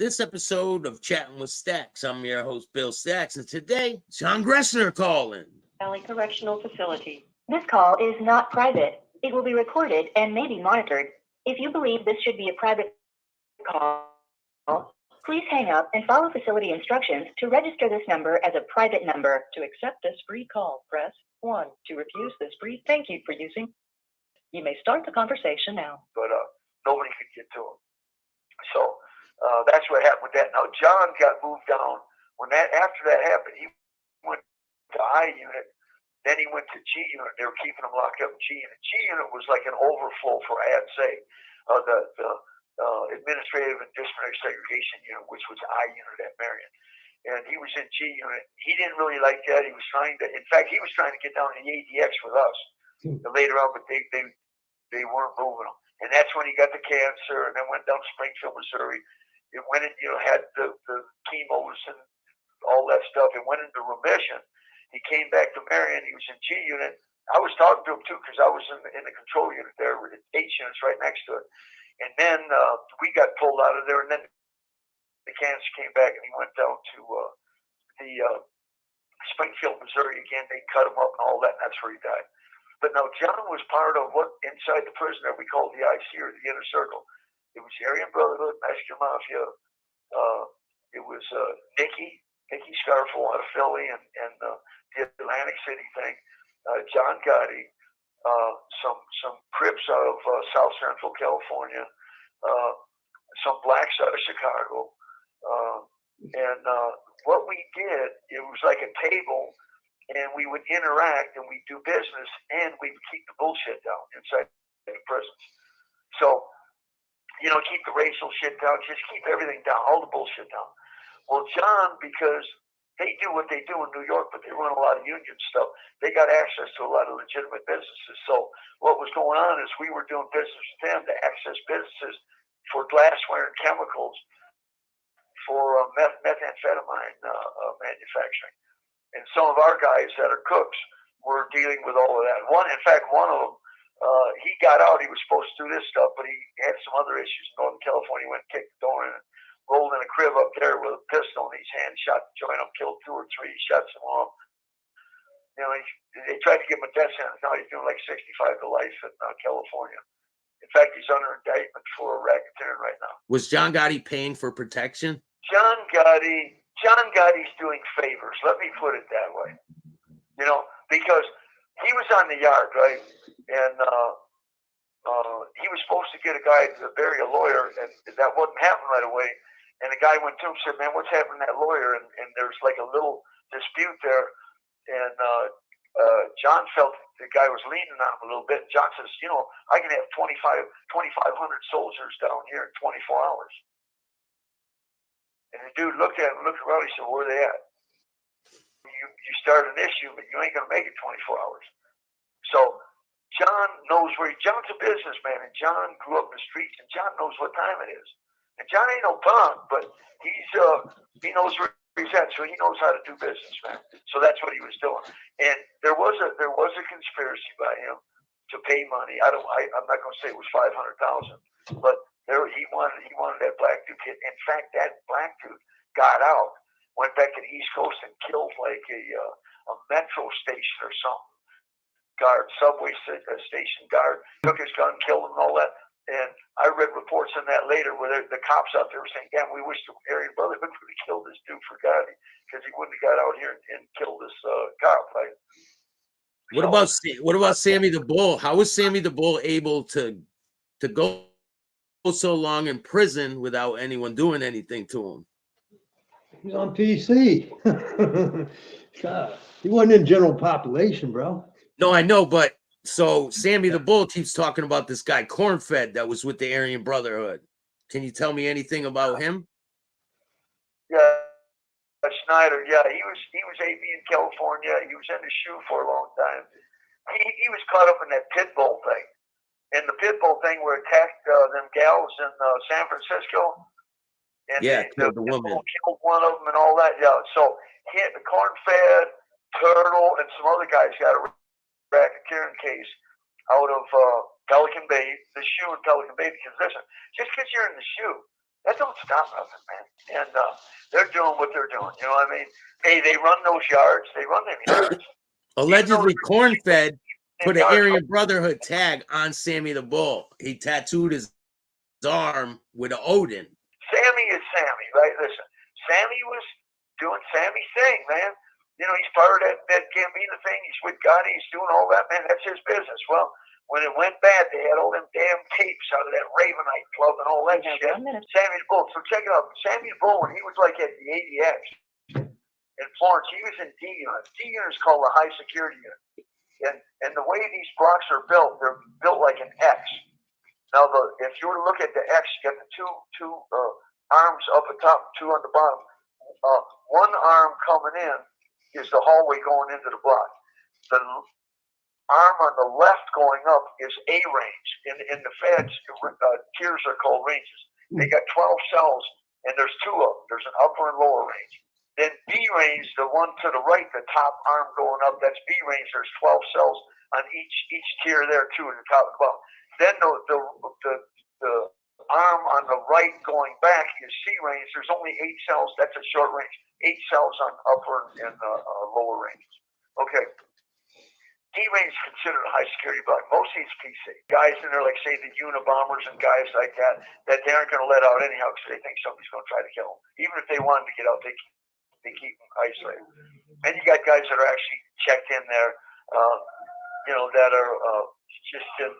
this episode of Chatting with Staxx. I'm your host, Bill Staxx, and today, John Gresner calling. Valley Correctional Facility. This call is not private. It will be recorded and may be monitored. If you believe this should be a private call, please hang up and follow facility instructions to register this number as a private number. To accept this free call, press 1. To refuse this free, thank you for using. You may start the conversation now. But nobody could get to him. So that's what happened with that. Now, John got moved down. After that happened, he went to I unit. Then he went to G unit. They were keeping him locked up in G unit. G unit was like an overflow for ADSA, the Administrative and Disciplinary Segregation unit, which was I unit at Marion. And he was in G unit. He didn't really like that. He was trying to, in fact, he was trying to get down to the ADX with us later on, but they weren't moving him. And that's when he got the cancer, and then went down to Springfield, Missouri. It went in, had the chemos and all that stuff. It went into remission. He came back to Marion. He was in G unit. I was talking to him too because I was in the control unit there with H units right next to it. And then we got pulled out of there, and then the cancer came back, and he went down to the Springfield, Missouri again. They cut him up and all that, and that's where he died. But now John was part of what inside the prison that we called the IC, or the Inner Circle. It was Aryan Brotherhood, Mexican Mafia. It was Nicky Scarfo out of Philly, and the Atlantic City thing. John Gotti, some Crips out of South Central California, some Blacks out of Chicago. And what we did, it was like a table, and we would interact, and we'd do business, and we would keep the bullshit down inside the prisons. So, keep the racial shit down, just keep everything down, all the bullshit down. Well, John, because they do what they do in New York, but they run a lot of union stuff, they got access to a lot of legitimate businesses. So what was going on is we were doing business with them to access businesses for glassware and chemicals for methamphetamine manufacturing. And some of our guys that are cooks were dealing with all of that. In fact, one of them, he got out. He was supposed to do this stuff, but he had some other issues in Northern California. He went and kicked the door in and rolled in a crib up there with a pistol in his hand, shot the joint up, killed 2 or 3, shot some off. They tried to give him a death sentence. Now he's doing like 65 to life in California. In fact, he's under indictment for racketeering right now. Was John Gotti paying for protection? John Gotti's doing favors. Let me put it that way. Because he was on the yard, right? And he was supposed to get a guy to bury a lawyer, and that wouldn't happen right away. And the guy went to him and said, "Man, what's happening to that lawyer?" And there's like a little dispute there. And John felt the guy was leaning on him a little bit. John says, I can have 2,500 soldiers down here in 24 hours. And the dude looked at him, looked around, he said, "Where are they at? You start an issue, but you ain't going to make it 24 hours. So John knows John's a businessman, and John grew up in the streets, and John knows what time it is. And John ain't no punk, but he knows where he's at, so he knows how to do business, man. So that's what he was doing. And there was a conspiracy by him to pay money. I'm not going to say it was $500,000, but he wanted that black dude kid. In fact, that black dude got out, went back to the East Coast and killed like a metro station or something guard, subway station guard, took his gun, killed him, and all that. And I read reports on that later where the cops out there were saying, "Damn, we wish the Aryan Brotherhood would have killed this dude for Gotti because he wouldn't have got out here and killed this cop." Right? What about Sammy the Bull? How was Sammy the Bull able to go so long in prison without anyone doing anything to him? He's on PC. God, he wasn't in general population, bro. No, I know, but so Sammy the Bull keeps talking about this guy Cornfed that was with the Aryan Brotherhood. Can you tell me anything about him? Yeah, Schneider. Yeah, he was AB in California. He was in the shoe for a long time. He was caught up in that pit bull thing, and the pit bull thing where attacked them gals in San Francisco. And killed the woman. Killed one of them and all that. Yeah, so the Cornfed, Turtle, and some other guys got a racketeering case out of Pelican Bay, the shoe in Pelican Bay. Because listen, just because you're in the shoe That don't stop nothing, man. And they're doing what they're doing. You know what I mean? Hey, they run those yards. They run them yards. Allegedly, Cornfed put an yards. Aryan Brotherhood tag on Sammy the Bull. He tattooed his arm with an Odin. Sammy is Sammy, right? Listen, Sammy was doing Sammy's thing, man. You know, he's part of that Gambino thing. He's with Gotti. He's doing all that, man. That's his business. Well, when it went bad, they had all them damn tapes out of that Ravenite club and all that shit. Sammy the Bull. So check it out. Sammy the Bull, when he was like at the ADX in Florence, he was in D unit. D unit is called a high security unit. And the way these blocks are built, they're built like an X. Now, if you were to look at the X, you got the two arms up at top, two on the bottom. One arm coming in is the hallway going into the block. The arm on the left going up is A range. In the feds, tiers are called ranges. They got 12 cells, and there's two of them. There's an upper and lower range. Then B range, the one to the right, the top arm going up, that's B range. There's 12 cells on each tier there, too, in the top and the bottom. Then the arm on the right going back is C range. There's only 8 cells. That's a short range. 8 cells on upper and lower ranges. Okay. D range is considered a high security block. Most of these PC guys in there, like say the Unabombers and guys like that they aren't going to let out anyhow because they think somebody's going to try to kill them. Even if they wanted to get out, they keep them isolated. And you got guys that are actually checked in there, that are just in,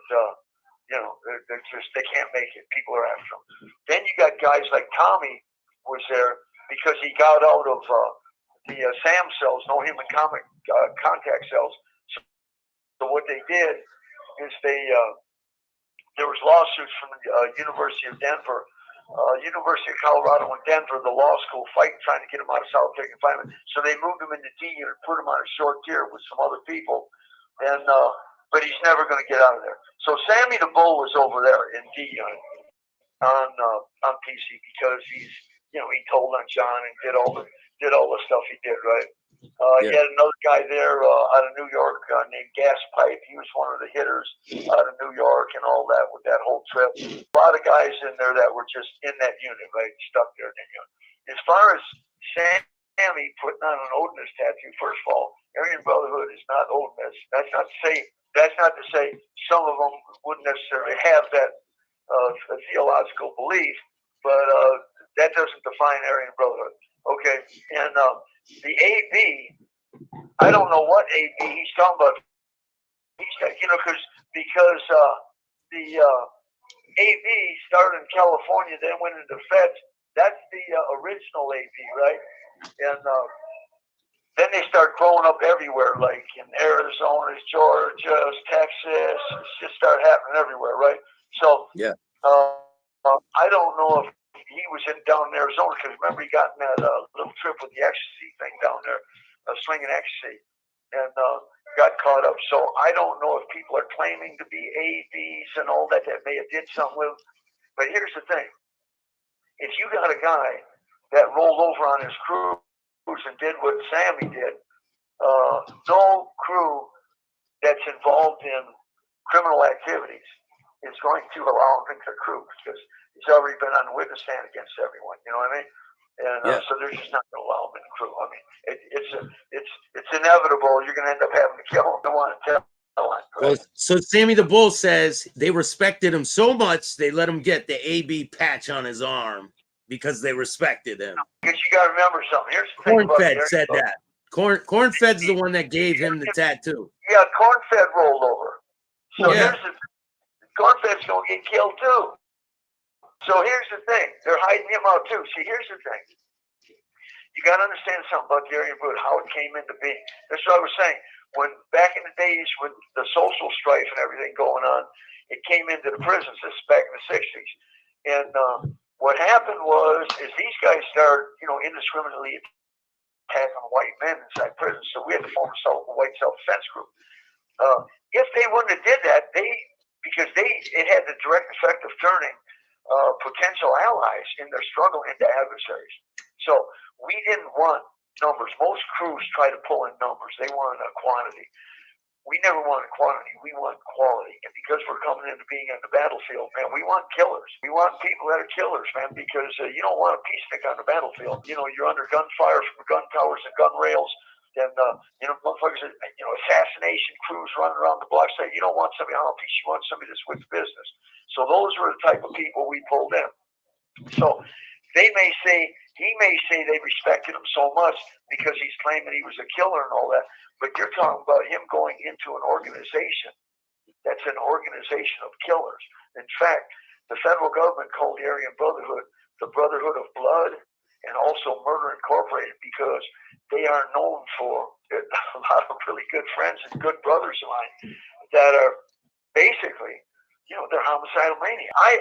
they're just, they can't make it. People are after them. Then you got guys like Tommy was there because he got out of the SAM cells, no human contact cells. So what they did is there was lawsuits from the University of Denver, University of Colorado and Denver, the law school, trying to get him out of solitary confinement. So they moved him into D unit, put him on a short tier with some other people, and but he's never going to get out of there. So Sammy the Bull was over there in D unit on PC because he told on John and did all the stuff he did, right? He had another guy there out of New York named Gas Pipe. He was one of the hitters out of New York and all that with that whole trip. A lot of guys in there that were just in that unit, right? Stuck there in that unit. As far as Sammy putting on an Odinist tattoo, first of all, Aryan Brotherhood is not Odinist. That's not to say some of them wouldn't necessarily have that theological belief, but that doesn't define Aryan Brotherhood. Okay, and the AB, I don't know what AB he's talking about. He's because the AB started in California, then went into feds. That's the original AB, right? And then they start growing up everywhere, like in Arizona, Georgia, Texas. It's just started happening everywhere, right? So I don't know if he was down in Arizona because remember he got in that little trip with the ecstasy thing down there, slinging ecstasy, and got caught up. So I don't know if people are claiming to be ABs and all that may have did something with. But here's the thing: if you got a guy that rolled over on his cruise and did what Sammy did, no crew that's involved in criminal activities is going to allow him into the crew because he's already been on the witness stand against everyone. You know what I mean? And so they're just not going to allow him in the crew. I mean, it's inevitable. You're going to end up having to kill him. Don't want to tell him. Well, so Sammy the Bull says they respected him so much they let him get the AB patch on his arm because they respected him. Because you got to remember something. Here's the thing. Cornfed said that. Cornfed's the one that gave him the tattoo. Yeah, Cornfed rolled over. So here's the Cornfed's going to get killed too. So here's the thing. They're hiding him out too. See, here's the thing. You got to understand something about the Aryan Brotherhood, how it came into being. That's what I was saying. When back in the days with the social strife and everything going on, it came into the prisons. This is back in the 60s. And what happened is these guys started, indiscriminately attacking white men inside prisons. So we had to form a white self-defense group. If they wouldn't have did that, because it had the direct effect of turning potential allies in their struggle into adversaries. So we didn't want numbers. Most crews try to pull in numbers. They wanted a quantity. we never wanted quantity. We want quality. And because we're coming into being on the battlefield, man, we want killers. We want people that are killers, man, because you don't want a peacenik on the battlefield. You know, you're under gunfire from gun towers and gun rails. And, you know, motherfuckers, you know, assassination crews running around the block. So you don't want somebody on a piece. You want somebody that's with business. So those were the type of people we pulled in. So he may say they respected him so much because he's claiming he was a killer and all that, but you're talking about him going into an organization that's an organization of killers. In fact, the federal government called the Aryan Brotherhood the Brotherhood of Blood and also Murder Incorporated because they are known for a lot of really good friends and good brothers of mine that are basically, you know, they're homicidal maniacs. I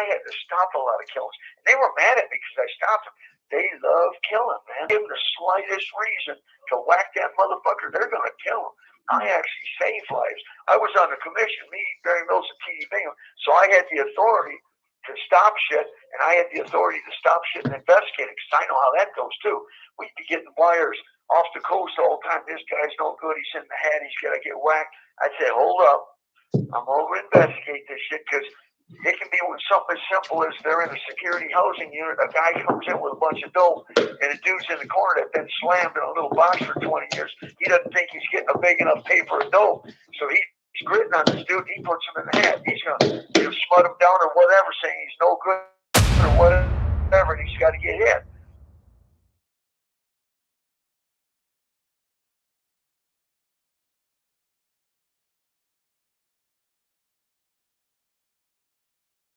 had to stop a lot of killings. They were mad at me because I stopped them. They love killing, man. Give them the slightest reason to whack that motherfucker, they're going to kill him. I actually saved lives. I was on the commission, me, Barry Mills, and T.D. Bingham, so I had the authority to stop shit, and I had the authority to stop shit and investigate it, because I know how that goes, too. We'd be getting wires off the coast all the time. This guy's no good. He's in the hat. He's got to get whacked. I'd say, hold up. I'm going to investigate this shit, because it can be something as simple as they're in a security housing unit. A guy comes in with a bunch of dope, and a dude's in the corner that's been slammed in a little box for 20 years. He doesn't think he's getting a big enough paper of dope, so he's gritting on this dude. He puts him in the hat. He's going to smut him down or whatever, saying he's no good or whatever, and he's got to get hit.